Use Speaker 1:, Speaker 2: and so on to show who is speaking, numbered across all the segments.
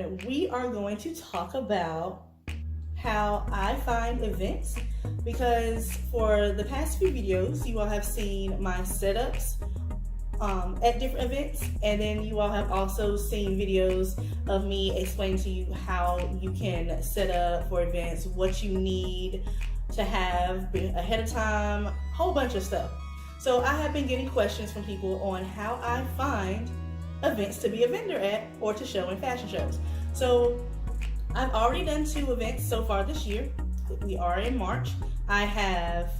Speaker 1: on, we are going to talk about how I find events, because for the past few videos, you all have seen my setups at different events, and then you all have also seen videos of me explaining to you how you can set up for events, what you need to have ahead of time, a whole bunch of stuff. So I have been getting questions from people on how I find events to be a vendor at or to show in fashion shows. So I've already done 2 events so far this year. We are in March. I have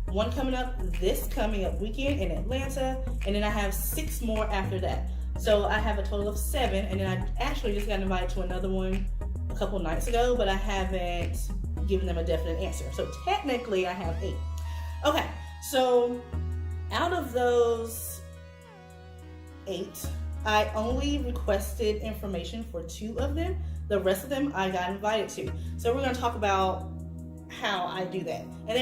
Speaker 1: one coming up this coming up weekend in Atlanta, and then I have 6 more after that. So I have a total of 7, and then I actually just got invited to another one a couple nights ago, but I haven't given them a definite answer. So technically I have 8. Okay, so out of those 8, I only requested information for 2 of them. The rest of them I got invited to. So we're going to talk about how I do that. And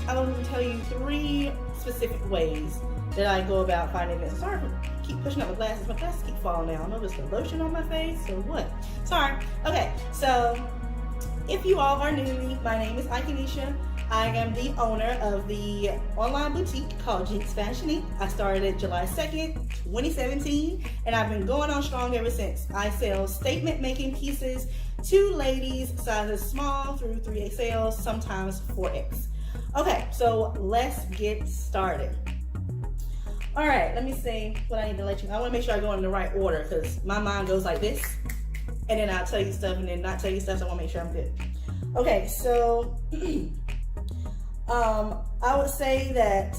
Speaker 1: I will tell you 3 specific ways that I go about finding events. Sorry for keep pushing up my glasses. My glasses keep falling down. I don't know if it's the lotion on my face or what. Sorry. Okay, so if you all are new to me, my name is Aikanisha. I am the owner of the online boutique called Jinx Fashion Inc. I started it July 2nd, 2017, and I've been going on strong ever since. I sell statement making pieces to ladies sizes small through 3XL, sometimes 4X. Okay, so let's get started. All right, let me see what I need to let you know. I want to make sure I go in the right order because my mind goes like this, and then I'll tell you stuff and then not tell you stuff, so I want to make sure I'm good. Okay, so I would say that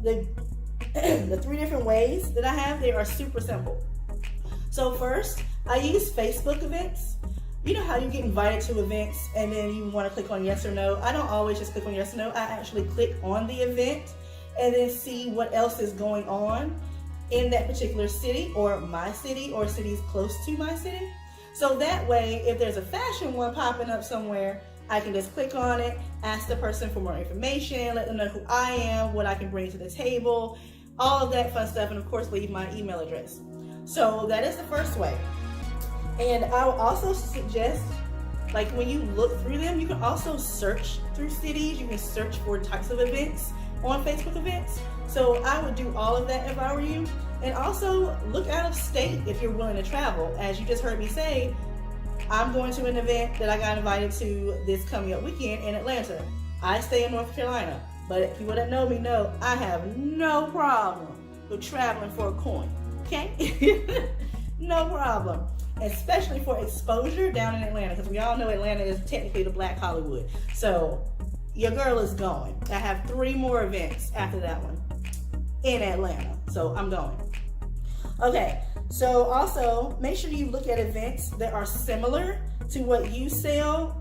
Speaker 1: the 3 different ways that I have, they are super simple. So first, I use Facebook events. You know how you get invited to events and then you want to click on yes or no? I don't always just click on yes or no. I actually click on the event and then see what else is going on in that particular city or my city or cities close to my city. So that way, if there's a fashion one popping up somewhere, I can just click on it, ask the person for more information, let them know who I am, what I can bring to the table, all of that fun stuff, and of course leave my email address. So that is the first way. And I will also suggest, like when you look through them, you can also search through cities. You can search for types of events on Facebook events. So I would do all of that if I were you. And also look out of state if you're willing to travel. As you just heard me say, I'm going to an event that I got invited to this coming up weekend in Atlanta. I stay in North Carolina, but people that know me know I have no problem with traveling for a coin, okay? No problem, especially for exposure down in Atlanta, because we all know Atlanta is technically the Black Hollywood. So your girl is going. I have 3 more events after that one in Atlanta, so I'm going. Okay, so also make sure you look at events that are similar to what you sell,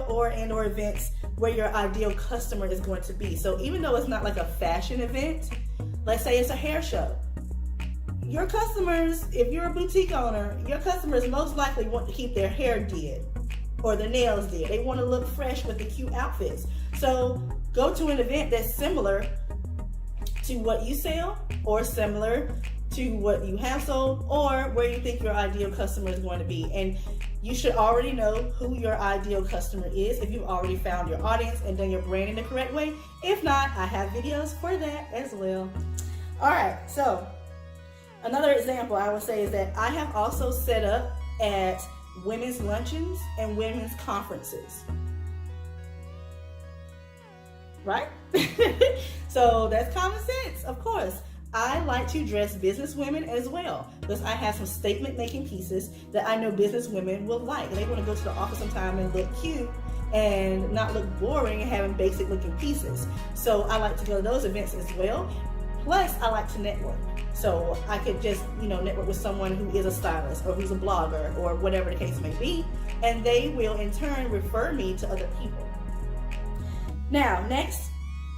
Speaker 1: or events where your ideal customer is going to be. So even though it's not like a fashion event, let's say it's a hair show. Your customers, if you're a boutique owner, your customers most likely want to keep their hair did or their nails did. They want to look fresh with the cute outfits. So go to an event that's similar to what you sell or similar to what you have sold or where you think your ideal customer is going to be. And you should already know who your ideal customer is if you've already found your audience and done your branding the correct way. If not, I have videos for that as well. All right, so another example I would say is that I have also set up at women's luncheons and women's conferences. Right? So that's common sense, of course. I like to dress business women as well because I have some statement making pieces that I know business women will like. They want to go to the office sometime and look cute and not look boring and having basic looking pieces. So I like to go to those events as well. Plus I like to network. So I could just, network with someone who is a stylist or who's a blogger or whatever the case may be. And they will in turn refer me to other people. Now, next,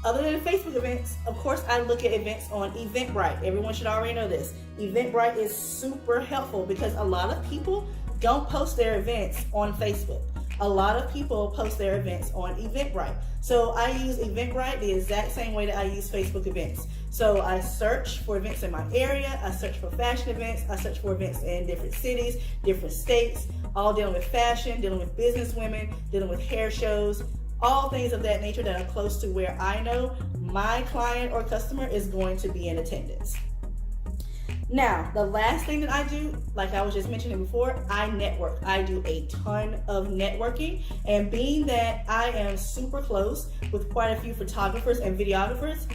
Speaker 1: other than Facebook events, of course, I look at events on Eventbrite. Everyone should already know this. Eventbrite is super helpful because a lot of people don't post their events on Facebook. a lot of people post their events on Eventbrite. So I use Eventbrite the exact same way that I use Facebook events. So I search for events in my area, I search for fashion events, I search for events in different cities, different states, all dealing with fashion, dealing with business women, dealing with hair shows, all things of that nature that are close to where I know my client or customer is going to be in attendance. Now, the last thing that I do, like I was just mentioning before, I network. I do a ton of networking, and being that I am super close with quite a few photographers and videographers,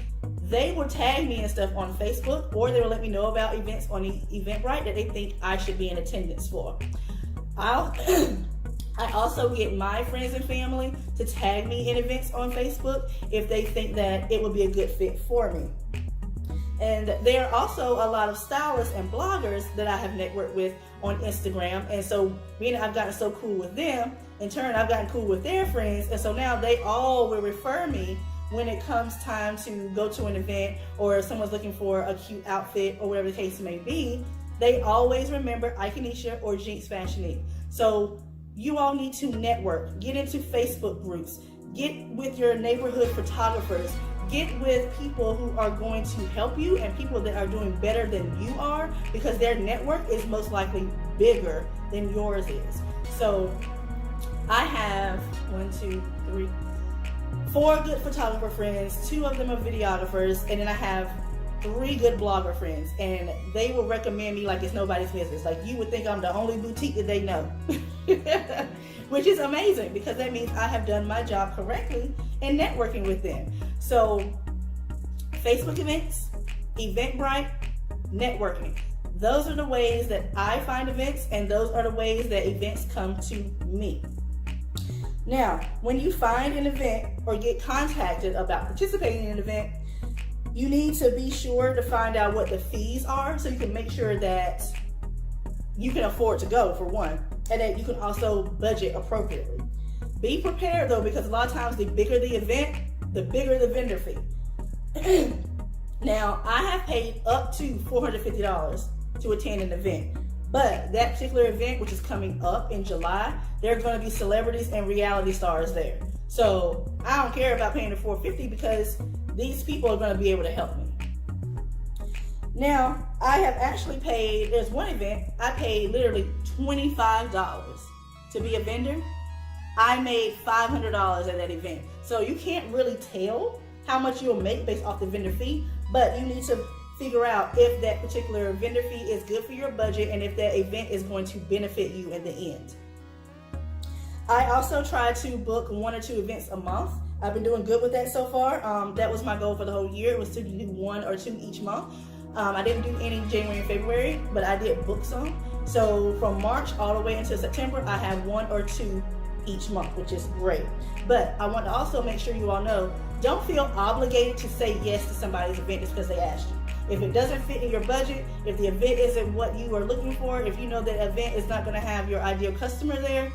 Speaker 1: they will tag me and stuff on Facebook, or they will let me know about events on Eventbrite that they think I should be in attendance for. I also get my friends and family to tag me in events on Facebook if they think that it would be a good fit for me. And there are also a lot of stylists and bloggers that I have networked with on Instagram. And so being that I've gotten so cool with them, in turn I've gotten cool with their friends. And so now they all will refer me when it comes time to go to an event, or if someone's looking for a cute outfit or whatever the case may be. They always remember Ikenisha or Jinx Fashionique. So you all need to network, get into Facebook groups, get with your neighborhood photographers, get with people who are going to help you and people that are doing better than you are, because their network is most likely bigger than yours is. So I have 4 good photographer friends, 2 of them are videographers, and then I have 3 good blogger friends, and they will recommend me like it's nobody's business. Like, you would think I'm the only boutique that they know. Which is amazing, because that means I have done my job correctly in networking with them. So Facebook events, Eventbrite, networking. Those are the ways that I find events, and those are the ways that events come to me. Now, when you find an event or get contacted about participating in an event, you need to be sure to find out what the fees are, so you can make sure that you can afford to go, for one, and that you can also budget appropriately. Be prepared though, because a lot of times the bigger the event, the bigger the vendor fee. Now, I have paid up to $450 to attend an event, but that particular event, which is coming up in July, there are going to be celebrities and reality stars there. So I don't care about paying the $450, because these people are going to be able to help me. Now, I have actually paid, there's one event, I paid literally $25 to be a vendor. I made $500 at that event. So you can't really tell how much you'll make based off the vendor fee, but you need to figure out if that particular vendor fee is good for your budget and if that event is going to benefit you in the end. I also try to book 1 or 2 events a month. I've been doing good with that so far. That was my goal for the whole year, was to do 1 or 2 each month. I didn't do any January and February, but I did book some. So from March all the way into September, I have 1 or 2 each month, which is great. But I want to also make sure you all know, don't feel obligated to say yes to somebody's event just because they asked you. If it doesn't fit in your budget, if the event isn't what you are looking for, if you know that event is not going to have your ideal customer there,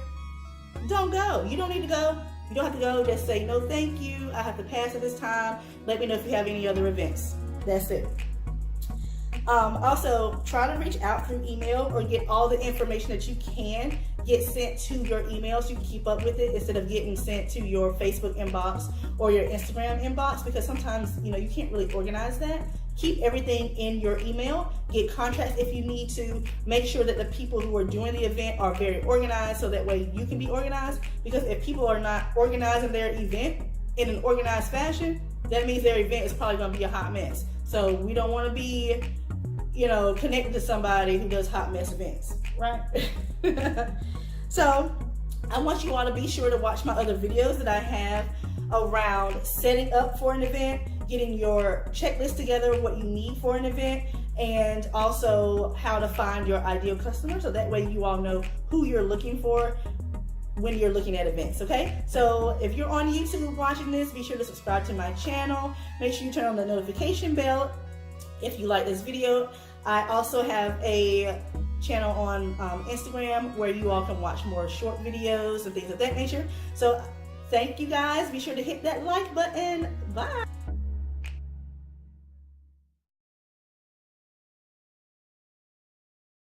Speaker 1: don't go. You don't need to go. You don't have to go. Just say, no, thank you. I have to pass at this time. Let me know if you have any other events. That's it. Also, try to reach out through email or get all the information that you can get sent to your email so you can keep up with it, instead of getting sent to your Facebook inbox or your Instagram inbox, because sometimes, you can't really organize that. Keep everything in your email. Get contracts if you need to. Make sure that the people who are doing the event are very organized, so that way you can be organized. Because if people are not organizing their event in an organized fashion, that means their event is probably going to be a hot mess. So we don't want to be, connected to somebody who does hot mess events, right? So I want you all to be sure to watch my other videos that I have around setting up for an event, getting your checklist together, what you need for an event, and also how to find your ideal customer, so that way you all know who you're looking for when you're looking at events, okay? So if you're on YouTube watching this, be sure to subscribe to my channel. Make sure you turn on the notification bell if you like this video. I also have a channel on Instagram where you all can watch more short videos and things of that nature. So thank you guys. Be sure to hit that like button. Bye.